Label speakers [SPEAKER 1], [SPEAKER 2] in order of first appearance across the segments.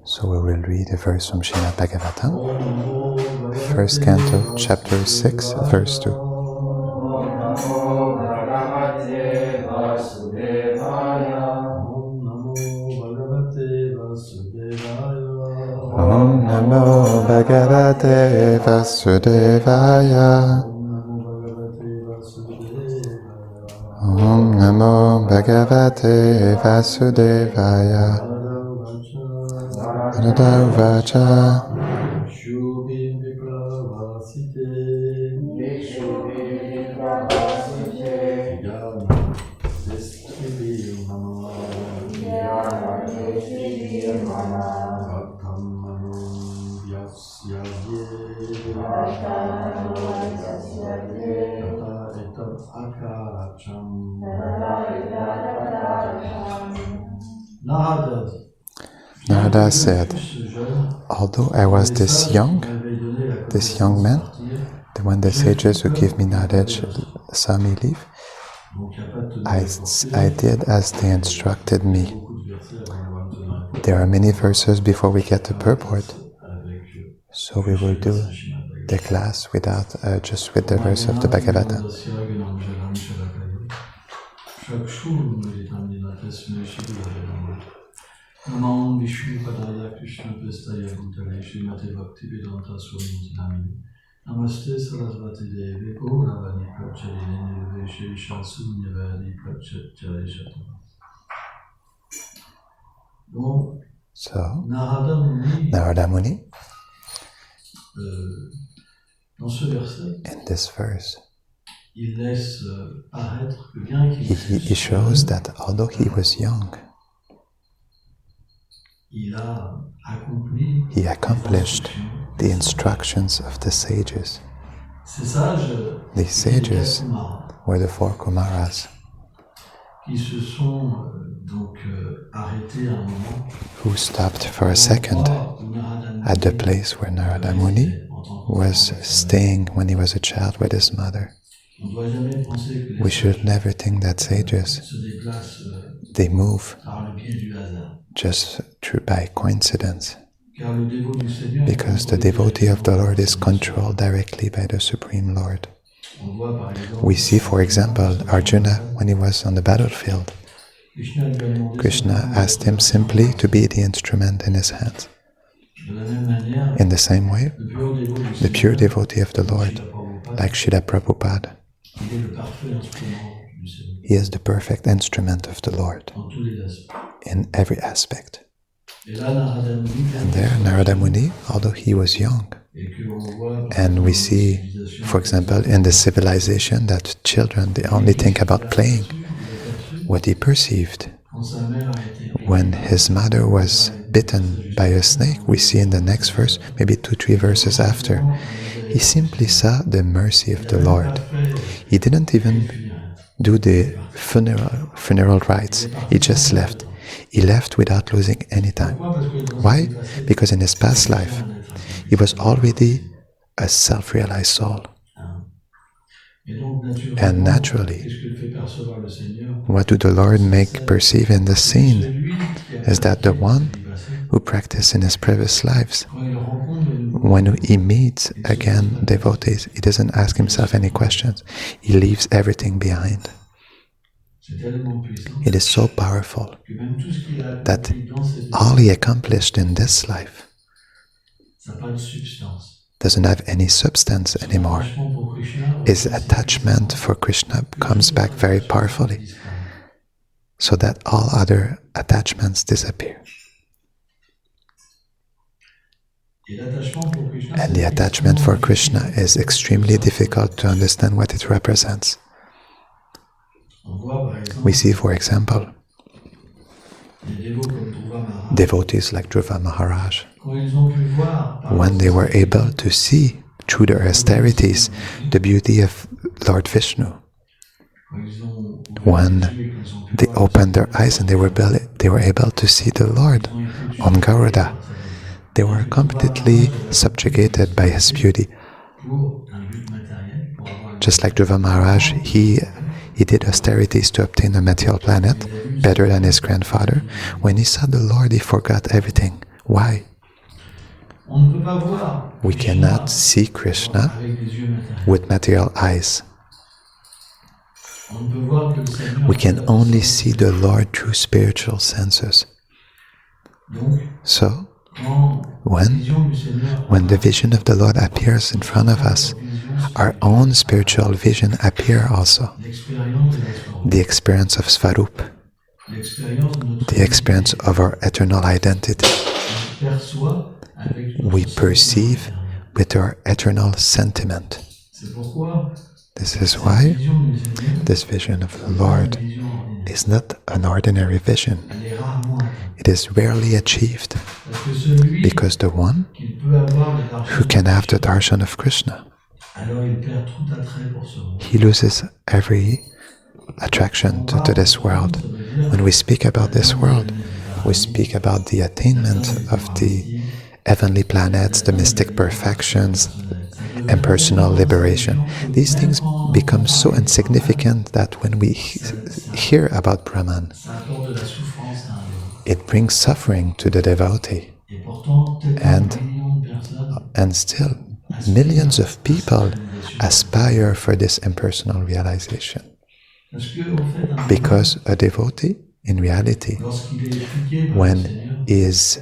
[SPEAKER 1] So we will read a verse from Srimad Bhagavatam, first canto, chapter 6, verse 2. Om Namo Bhagavate Vasudevaya. Om Namo Bhagavate Vasudevaya. Narada Uvacha. Narada said, although I was this young man, when the sages who give me knowledge saw me leave, I did as they instructed me. There are many verses before we get to purport, so we will do the class without just with the verse of the Bhagavatam.
[SPEAKER 2] Namaste Sarasvati Devi Gauravani Pracharine Nirveshesha Sunyavadi Pracharishata.
[SPEAKER 1] So, Narada Muni, in this verse, he shows that although he was young, he accomplished the instructions of the sages. These sages were the four Kumaras who stopped for a second at the place where Narada Muni was staying when he was a child with his mother. We should never think that sages, they move just by coincidence, because the devotee of the Lord is controlled directly by the Supreme Lord. We see, for example, Arjuna, when he was on the battlefield, Krishna asked him simply to be the instrument in his hands. In the same way, the pure devotee of the Lord, like Srila Prabhupada, he is the perfect instrument of the Lord in every aspect. And there, Narada Muni, although he was young, and we see, for example, in the civilization that children, they only think about playing, what he perceived when his mother was bitten by a snake, we see in the next verse, maybe 2-3 verses after, he simply saw the mercy of the Lord. He didn't even do the funeral rites. He just left. He left without losing any time. Why? Because in his past life, he was already a self-realized soul. And naturally, what do the Lord make perceive in the scene is that the one who practiced in his previous lives, when he meets again devotees, he doesn't ask himself any questions. He leaves everything behind. It is so powerful that all he accomplished in this life doesn't have any substance anymore. His attachment for Krishna comes back very powerfully, so that all other attachments disappear. And the attachment for Krishna is extremely difficult to understand what it represents. We see, for example, devotees like Dhruva Maharaj, when they were able to see through their austerities the beauty of Lord Vishnu, when they opened their eyes and they were able to see the Lord on Garuda, they were completely subjugated by his beauty. Just like Dhruva Maharaj, he did austerities to obtain a material planet, better than his grandfather. When he saw the Lord, he forgot everything. Why? We cannot see Krishna with material eyes. We can only see the Lord through spiritual senses. So, when the vision of the Lord appears in front of us, our own spiritual vision appears also. The experience of Svarup, the experience of our eternal identity. We perceive with our eternal sentiment. This is why this vision of the Lord is not an ordinary vision. It is rarely achieved, because the one who can have the darshan of Krishna, he loses every attraction to this world. When we speak about this world, we speak about the attainment of the heavenly planets, the mystic perfections, and personal liberation. These things become so insignificant that when we hear about Brahman, it brings suffering to the devotee. And still, millions of people aspire for this impersonal realization. Because a devotee, in reality, when he is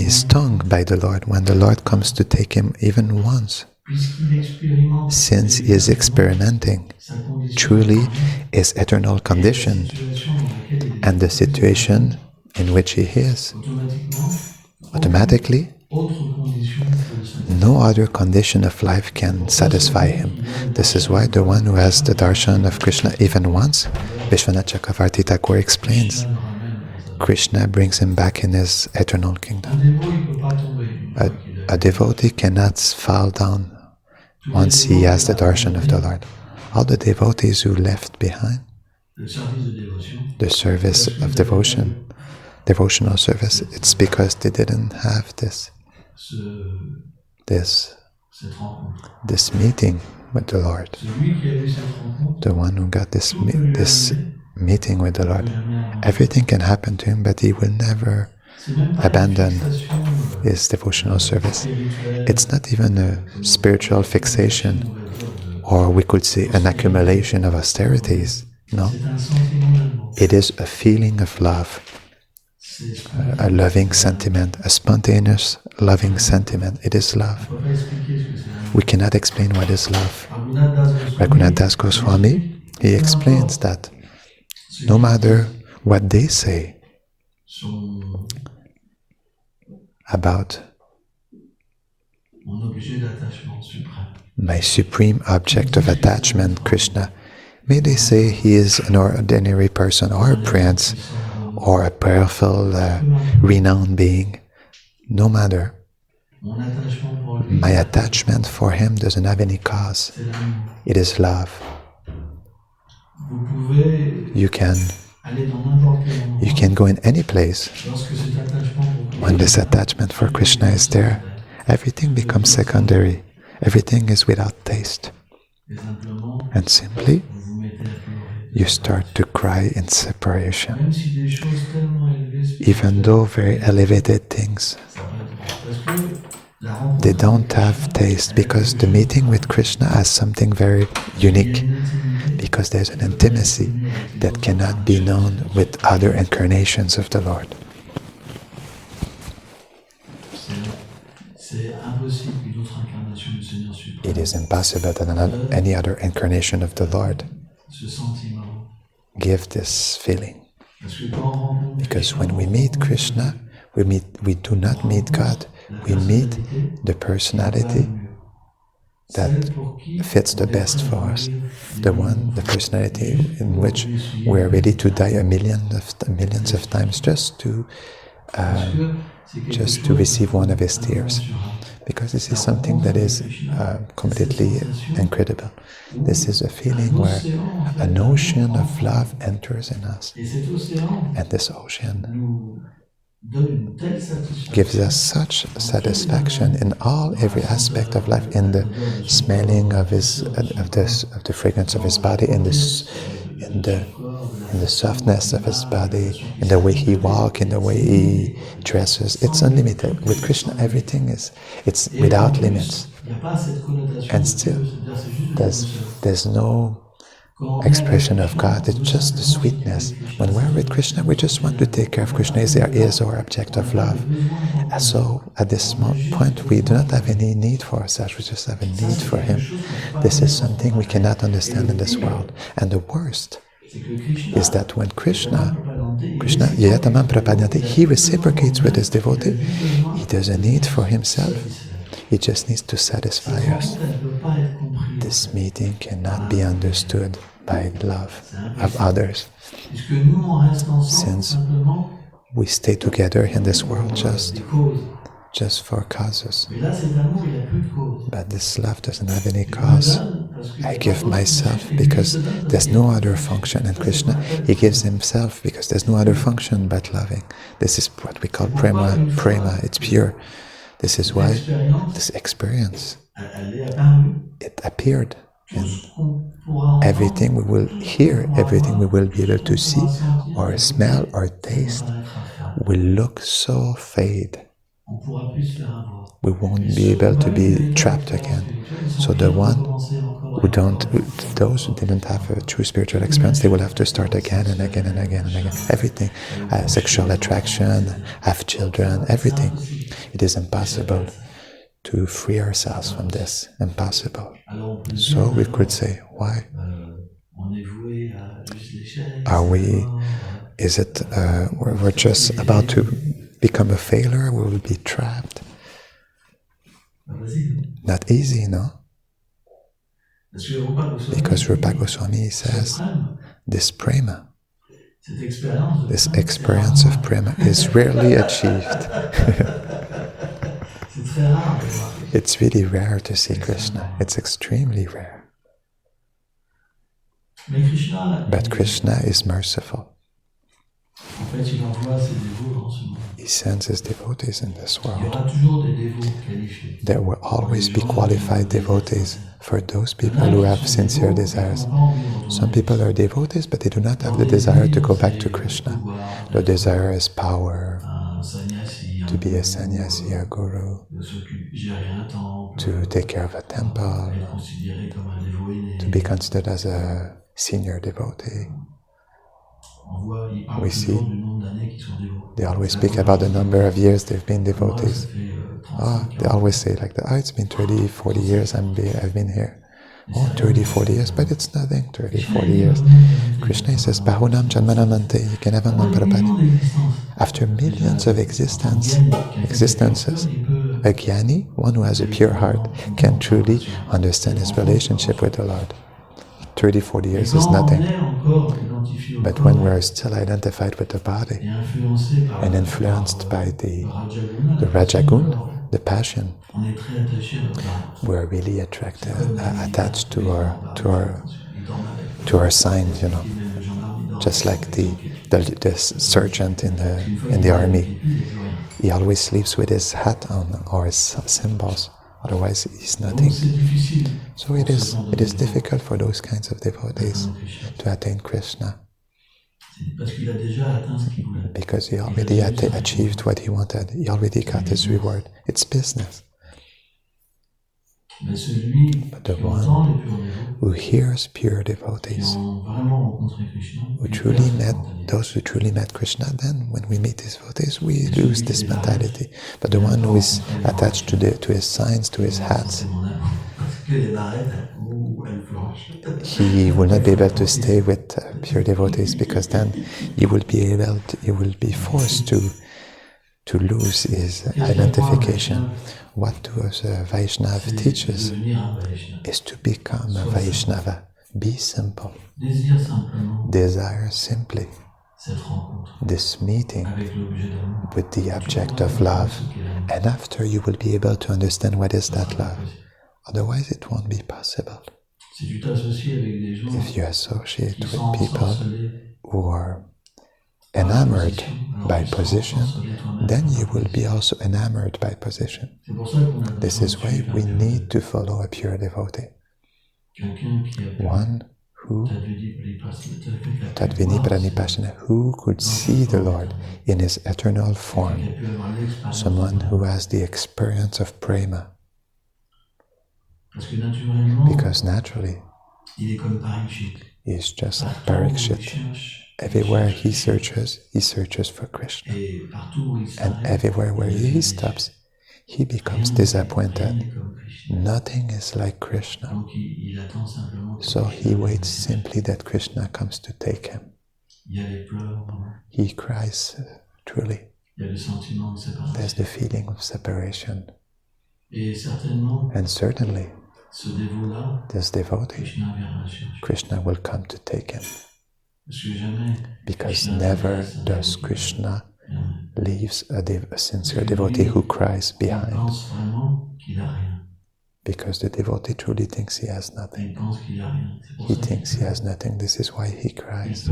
[SPEAKER 1] stung by the Lord, when the Lord comes to take him even once, since he is experimenting truly his eternal condition and the situation in which he is, automatically, no other condition of life can satisfy him. This is why the one who has the darshan of Krishna even once, Vishwanath Chakravarti Thakur explains, Krishna brings him back in his eternal kingdom. A devotee cannot fall down once he has the darshan of the Lord. All the devotees who left behind the service of devotion, devotional service, it's because they didn't have this meeting with the Lord. The one who got this meeting with the Lord, everything can happen to him, but he will never abandon his devotional service. It's not even a spiritual fixation, or we could say an accumulation of austerities. No, it is a feeling of love, a loving sentiment, a spontaneous loving sentiment. It is love. We cannot explain what is love. Raghunath Das Goswami, he explains that no matter what they say about my supreme object of attachment, Krishna, may they say he is an ordinary person or a prince or a powerful, renowned being, no matter. My attachment for him doesn't have any cause. It is love. You can go in any place. When this attachment for Krishna is there, everything becomes secondary. Everything is without taste. And simply, you start to cry in separation. Even though very elevated things, they don't have taste, because the meeting with Krishna has something very unique, because there's an intimacy that cannot be known with other incarnations of the Lord. It is impossible that any other incarnation of the Lord give this feeling. Because when we meet Krishna, we do not meet God. We meet the personality that fits the best for us. The personality in which we are ready to die millions of times just to receive one of his tears. Because this is something that is completely incredible. This is a feeling where an ocean of love enters in us. And this ocean gives us such satisfaction in every aspect of life, in the smelling of the fragrance of his body, in the in the softness of his body, in the way he walks, in the way he dresses. It's unlimited. With Krishna, everything it's without limits. And still, there's no expression of God. It's just the sweetness. When we're with Krishna, we just want to take care of Krishna. He is our object of love. And so at this point, we do not have any need for ourselves. We just have a need for him. This is something we cannot understand in this world. And the worst is that when Krishna, Yayatamam Prapadyante, he reciprocates with his devotee. He doesn't need for himself. He just needs to satisfy us. This meeting cannot be understood by love of others, since we stay together in this world just for causes. But this love doesn't have any cause. I give myself because there's no other function in Krishna. He gives himself because there's no other function but loving. This is what we call prema. It's pure. This is why this experience, it appeared. And everything we will hear, everything we will be able to see, or smell, or taste, will look so fade. We won't be able to be trapped again. So the one those who didn't have a true spiritual experience, they will have to start again and again and again and again. Everything, sexual attraction, have children, everything. It is impossible to free ourselves from this. Impossible. So we could say, why? Is it, we're just about to become a failure? We will be trapped. Not easy, no? Because Rupa Goswami says, this prema, this experience of prema is rarely achieved. It's really rare to see Krishna. It's extremely rare. But Krishna is merciful. He sends his devotees in this world. There will always be qualified devotees for those people who have sincere desires. Some people are devotees, but they do not have the desire to go back to Krishna. The desire is power, to be a sannyasi, a guru, to take care of a temple, to be considered as a senior devotee. We see they always speak about the number of years they've been devotees. They always say like, it's been 30, 40 years I've been here. 30, 40 years, but it's nothing, 30, 40 years. Krishna says, Bahunam Janmanamante, Yikanavamam Parapati. After millions of existences, a jnani, one who has a pure heart, can truly understand his relationship with the Lord. 30, 40 years is nothing. But when we're still identified with the body and influenced by the Rajagun, the passion, we're really attached to our signs, Just like the sergeant in the army, he always sleeps with his hat on or his symbols. Otherwise, he's nothing. So it is difficult for those kinds of devotees to attain Krishna, because he already achieved what he wanted. He already got his reward. It's business. But the one who hears pure devotees, those who truly met Krishna, then when we meet these devotees, we lose this mentality. But the one who is attached to his signs, to his hats, he will not be able to stay with pure devotees, because then he will be forced to lose his identification. What does a Vaishnava teaches is to become a Vaishnava. Be simple. Desire simply this meeting with the object of love, and after you will be able to understand what is that love. Otherwise it won't be possible. If you associate with people who are enamored by position, then you will be also enamored by position. This is why we need to follow a pure devotee, one who Tadvini Pranipashana, who could see the Lord in his eternal form, someone who has the experience of prema. Because naturally, he is just like Parikshit. Everywhere he searches for Krishna. And everywhere where he stops, he becomes disappointed. Nothing is like Krishna. So he waits simply that Krishna comes to take him. He cries truly. There's the feeling of separation. And certainly, this devotee, Krishna will come to take him. Because never does Krishna leaves a sincere devotee who cries behind. Because the devotee truly thinks he has nothing. He thinks he has nothing. This is why he cries.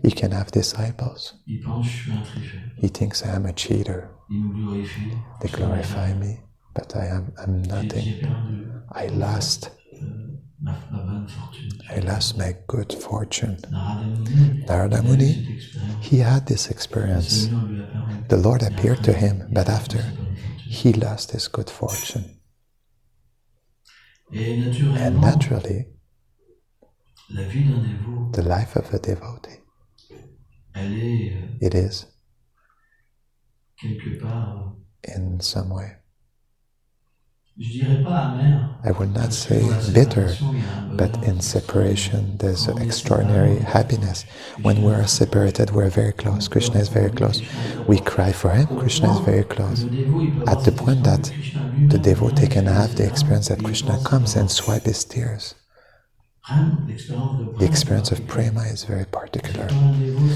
[SPEAKER 1] He can have disciples. He thinks I am a cheater. They glorify me, but I'm nothing. I lost my good fortune. Narada Muni, he had this experience. The Lord appeared to him, but after, he lost his good fortune. And naturally, the life of a devotee, it is, in some way, I would not say bitter, but in separation there's an extraordinary happiness. When we are separated, we're very close. Krishna is very close. We cry for him, Krishna is very close. At the point that the devotee can have the experience that Krishna comes and swipe his tears. The experience of prema is very particular.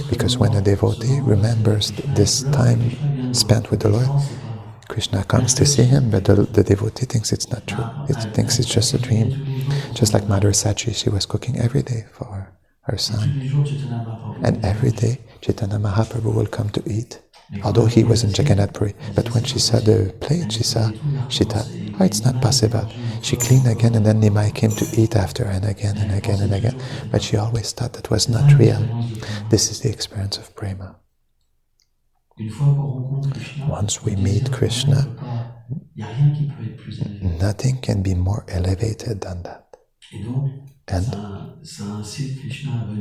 [SPEAKER 1] Because when a devotee remembers this time spent with the Lord, Krishna comes to see him, but the devotee thinks it's not true. It thinks it's just a dream. Just like Mother Sachi, she was cooking every day for her son. And every day, Chaitanya Mahaprabhu will come to eat. Although he was in Jagannath Puri. But when she saw the plate, she thought, oh, it's not possible. She cleaned again, and then Nimai came to eat after, and again, and again, and again. But she always thought that was not real. This is the experience of prema. Once we meet Krishna, nothing can be more elevated than that. And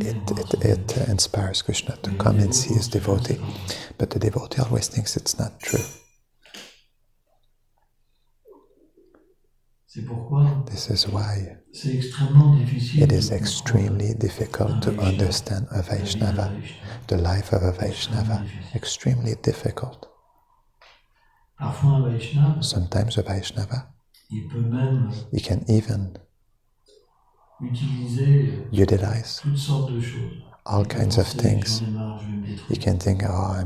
[SPEAKER 1] it inspires Krishna to come and see his devotee. But the devotee always thinks it's not true. This is why it is extremely difficult to understand a Vaishnava, the life of a Vaishnava. Extremely difficult. Sometimes a Vaishnava, he can even utilize all kinds of things. You can think, oh,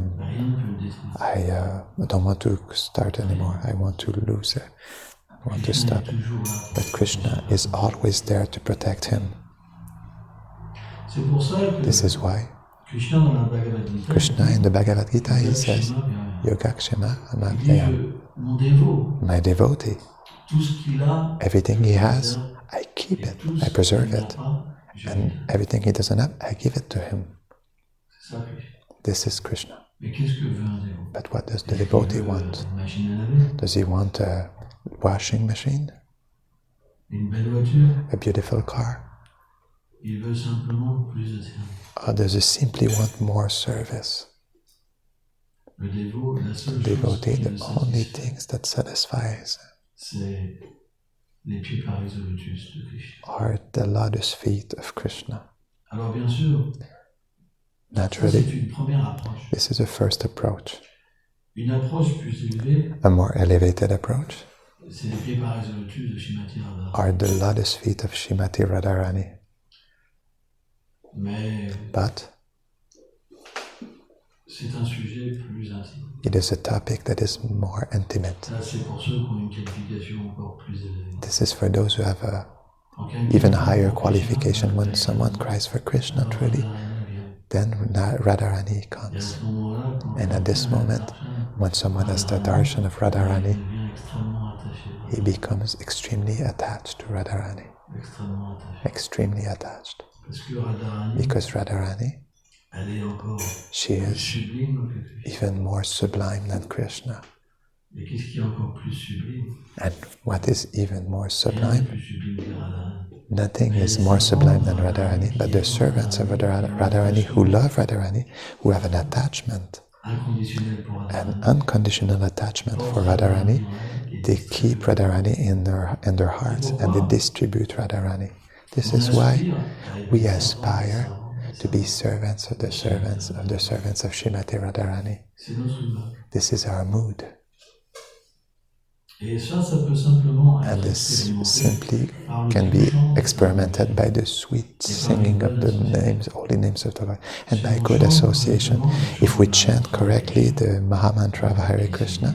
[SPEAKER 1] I don't want to start anymore. I want to lose it. I want to stop. But Krishna is always there to protect him. This is why Krishna in the Bhagavad Gita, he says, Yogakshema Amavyayam. My devotee, everything he has, I keep it, I preserve it. And everything he doesn't have, I give it to him. This is Krishna. But what does the devotee want? Does he want a washing machine? A beautiful car? Or does he simply want more service? The devotee, the only things that satisfies are the lotus feet of Krishna. Naturally, this is a first approach. A more elevated approach are the lotus feet of Srimati Radharani. But it is a topic that is more intimate. This is for those who have a even higher qualification. When someone cries for Krishna truly, then Radharani comes. And at this moment, when someone has the darshan of Radharani, he becomes extremely attached to Radharani.
[SPEAKER 2] extrêmement attaché.
[SPEAKER 1] extremely attached.
[SPEAKER 2] Parce que Radharani,
[SPEAKER 1] Because Radharani,
[SPEAKER 2] elle est encore
[SPEAKER 1] she
[SPEAKER 2] plus
[SPEAKER 1] is
[SPEAKER 2] sublime que Krishna.
[SPEAKER 1] even more sublime than Krishna.
[SPEAKER 2] Et qu'est-ce qui est encore plus sublime?
[SPEAKER 1] And what is even more
[SPEAKER 2] Rien n'est
[SPEAKER 1] sublime?
[SPEAKER 2] plus sublime que Radharani.
[SPEAKER 1] Nothing is more sublime than Radharani, but the servants of Radharani who love Radharani, who have an attachment,
[SPEAKER 2] Inconditionnel pour
[SPEAKER 1] an
[SPEAKER 2] Radharani.
[SPEAKER 1] unconditional attachment for Radharani. They keep Radharani in their hearts and they distribute Radharani. This is why we aspire to be servants of the servants of the servants of Srimati Radharani.
[SPEAKER 2] C'est notre humeur.
[SPEAKER 1] This is our mood.
[SPEAKER 2] Et ça peut simplement
[SPEAKER 1] And
[SPEAKER 2] être
[SPEAKER 1] this
[SPEAKER 2] expérimenté
[SPEAKER 1] simply
[SPEAKER 2] par le
[SPEAKER 1] can
[SPEAKER 2] doux
[SPEAKER 1] be
[SPEAKER 2] chant de
[SPEAKER 1] experimented by the sweet singing of the names, holy names of the Lord, and by good association. If we chant correctly the Mahamantra of Hare Krishna,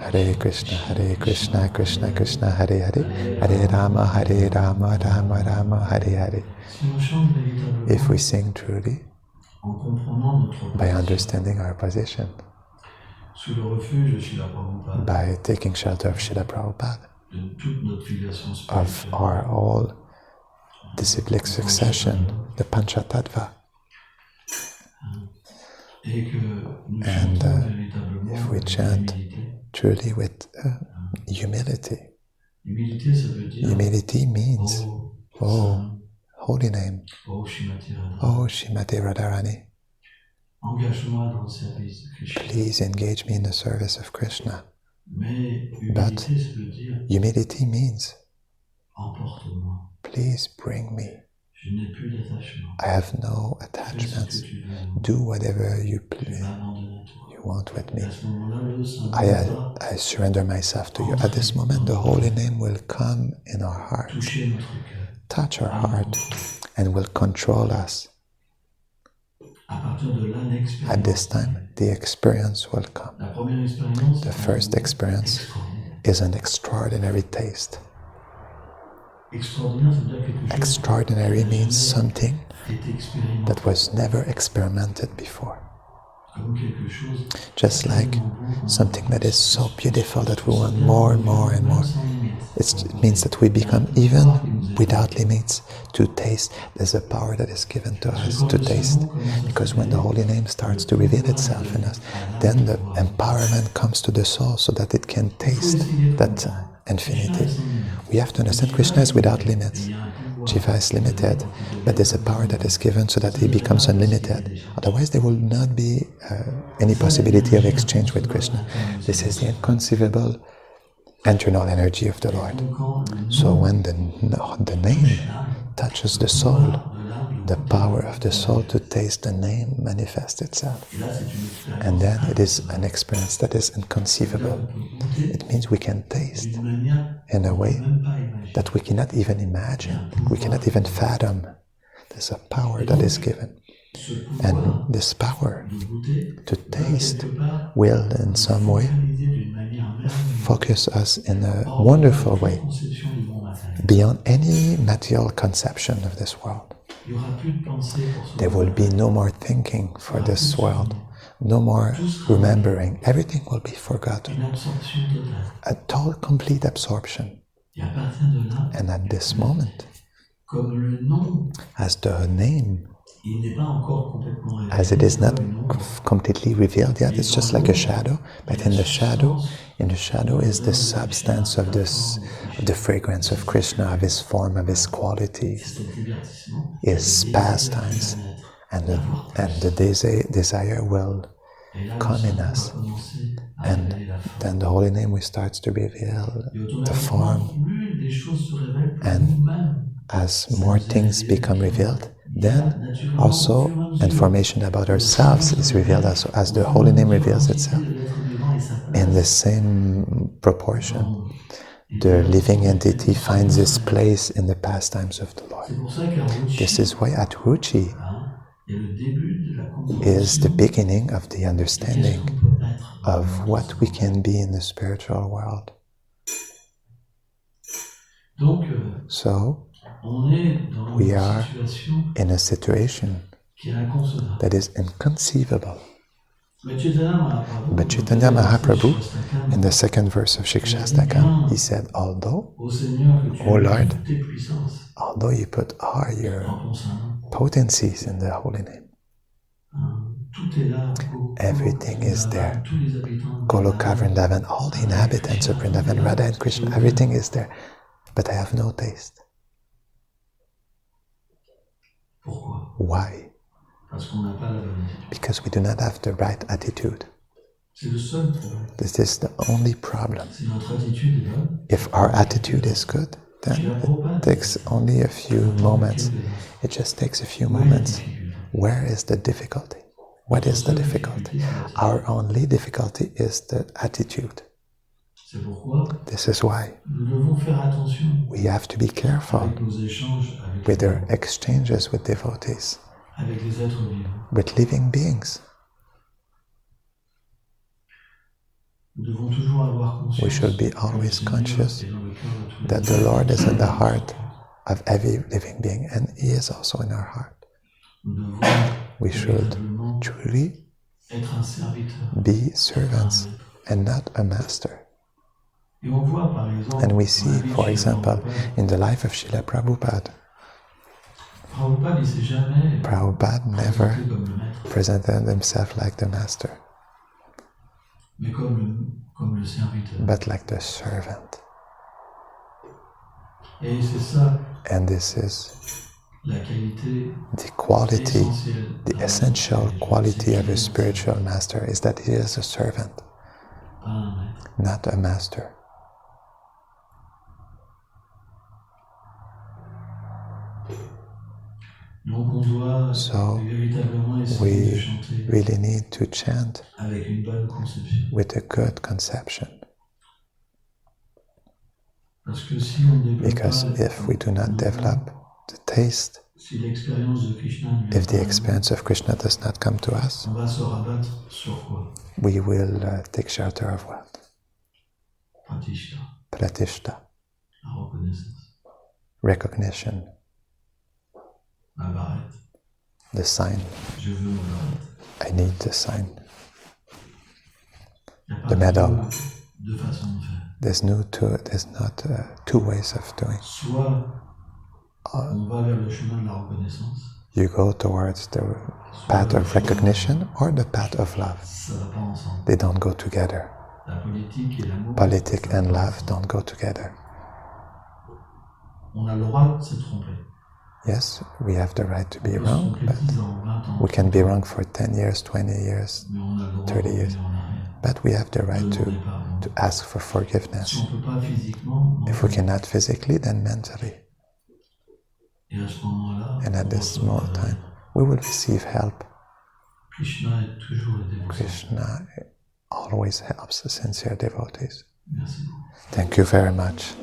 [SPEAKER 1] Hare Krishna, Hare Krishna, Krishna Krishna, Hare Hare, Hare Rama, Rama Rama, Hare Hare.
[SPEAKER 2] Si on chante véritablement
[SPEAKER 1] If we sing truly,
[SPEAKER 2] en comprenant notre
[SPEAKER 1] by
[SPEAKER 2] position,
[SPEAKER 1] understanding our position,
[SPEAKER 2] sous le refuge de Srila Prabhupada,
[SPEAKER 1] by taking shelter of Srila Prabhupada,
[SPEAKER 2] de toute notre filiation
[SPEAKER 1] of
[SPEAKER 2] spirituelle,
[SPEAKER 1] our all disciplic succession, the Panchatattva,
[SPEAKER 2] et que nous
[SPEAKER 1] and
[SPEAKER 2] chantons véritablement
[SPEAKER 1] if we
[SPEAKER 2] avec
[SPEAKER 1] chant
[SPEAKER 2] humilité.
[SPEAKER 1] truly with humility.
[SPEAKER 2] Humilité, ça veut dire
[SPEAKER 1] Humility means, oh, holy name,
[SPEAKER 2] oh Shrimati Radharani,
[SPEAKER 1] oh Srimati Radharani,
[SPEAKER 2] engage-moi dans le service de Krishna.
[SPEAKER 1] please engage me in the service of Krishna.
[SPEAKER 2] Mais
[SPEAKER 1] But
[SPEAKER 2] humilité, ça veut dire
[SPEAKER 1] humility means,
[SPEAKER 2] emporte-moi.
[SPEAKER 1] please bring me.
[SPEAKER 2] Je n'ai plus d'attachement.
[SPEAKER 1] I have no
[SPEAKER 2] Fais ce
[SPEAKER 1] attachments.
[SPEAKER 2] que tu veux.
[SPEAKER 1] Do whatever you
[SPEAKER 2] Je
[SPEAKER 1] please,
[SPEAKER 2] m'abandonne à toi.
[SPEAKER 1] you want with
[SPEAKER 2] Et
[SPEAKER 1] me.
[SPEAKER 2] à ce moment-là, le Saint
[SPEAKER 1] I surrender myself to you. At this moment, the holy name will come in our heart,
[SPEAKER 2] toucher notre cœur.
[SPEAKER 1] touch our heart, and will control us.
[SPEAKER 2] À partir de là,
[SPEAKER 1] At this
[SPEAKER 2] l'expérience.
[SPEAKER 1] time, the experience will come.
[SPEAKER 2] La première expérience,
[SPEAKER 1] The first experience
[SPEAKER 2] extraordinaire.
[SPEAKER 1] is an extraordinary taste.
[SPEAKER 2] Extraordinaire, ça veut dire quelque chose
[SPEAKER 1] Extraordinary means something
[SPEAKER 2] qui est expérimenté.
[SPEAKER 1] that was never experimented before.
[SPEAKER 2] Comme quelque chose
[SPEAKER 1] Just like something that is so beautiful that we want more and more and more.
[SPEAKER 2] sans limite.
[SPEAKER 1] It means that we become, even without limits, to taste. There's a power that is given to us to taste. Because when the holy name starts to reveal itself in us, then the empowerment comes to the soul so that it can taste that infinity. We have to understand Krishna is without limits. Jiva is limited, but there's a power that is given so that he becomes unlimited. Otherwise, there will not be any possibility of exchange with Krishna. This is the inconceivable internal energy of the Lord. So when the name touches the soul, the power of the soul to taste the name manifests itself. And then it is an experience that is inconceivable. It means we can taste in a way that we cannot even imagine, we cannot even fathom. There's a power that is given. And this power to taste will in some way focus us in a wonderful way beyond any material conception of this world. There will be no more thinking for this world, no more remembering. Everything will be forgotten. A total, complete absorption. And at this moment, as the name, as it is not completely revealed yet, it's just like a shadow, but in the shadow is the substance of this, of the fragrance of Krishna, of his form, of his qualities, his pastimes, and the desire will come in us. And then the holy name starts to reveal the form. And as more things become revealed, then also information about ourselves is revealed as the holy name reveals itself. In the same proportion, the living entity finds its place in the pastimes of the Lord. This is why at Ruchi is the beginning of the understanding of what we can be in the spiritual world. So, we are in a situation that is inconceivable. But Chaitanya Mahaprabhu, in the second verse of Shikshastakam, he said, although, O Lord, although you put all your potencies in the holy name, everything is there. Goloka, Vrindavan, all the inhabitants of Vrindavan, Radha and Krishna, everything is there. But I have no taste. Why? Because we do not have the right attitude. This is the only problem. If our attitude is good, then it takes only a few moments. It just takes a few moments. Where is the difficulty? What is the difficulty? Our only difficulty is the attitude. This is why we have to be careful with our exchanges with devotees, with living beings. We should be always conscious that the Lord is in the heart of every living being, and He is also in our heart. We should truly be servants and not a master. And we see, for example, in the life of Srila Prabhupada, Prabhupada never presented himself like the master, but like the servant. And this is the quality, the essential quality of a spiritual master, is that he is a servant, not a master. So we really need to chant with a good conception. Because if we do not develop the taste, if the experience of Krishna does not come to us, we will take shelter of what? Pratishta. Recognition. The sign. I need the sign. The medal. There's not two ways of doing. You go towards the path of recognition or the path of love. They don't go together. Politic and love don't go together. Yes, we have the right to be wrong, but we can be wrong for 10 years, 20 years, 30 years. But we have the right to ask for forgiveness. If we cannot physically, then mentally. And at this small time, we will receive help. Krishna always helps the sincere devotees. Thank you very much.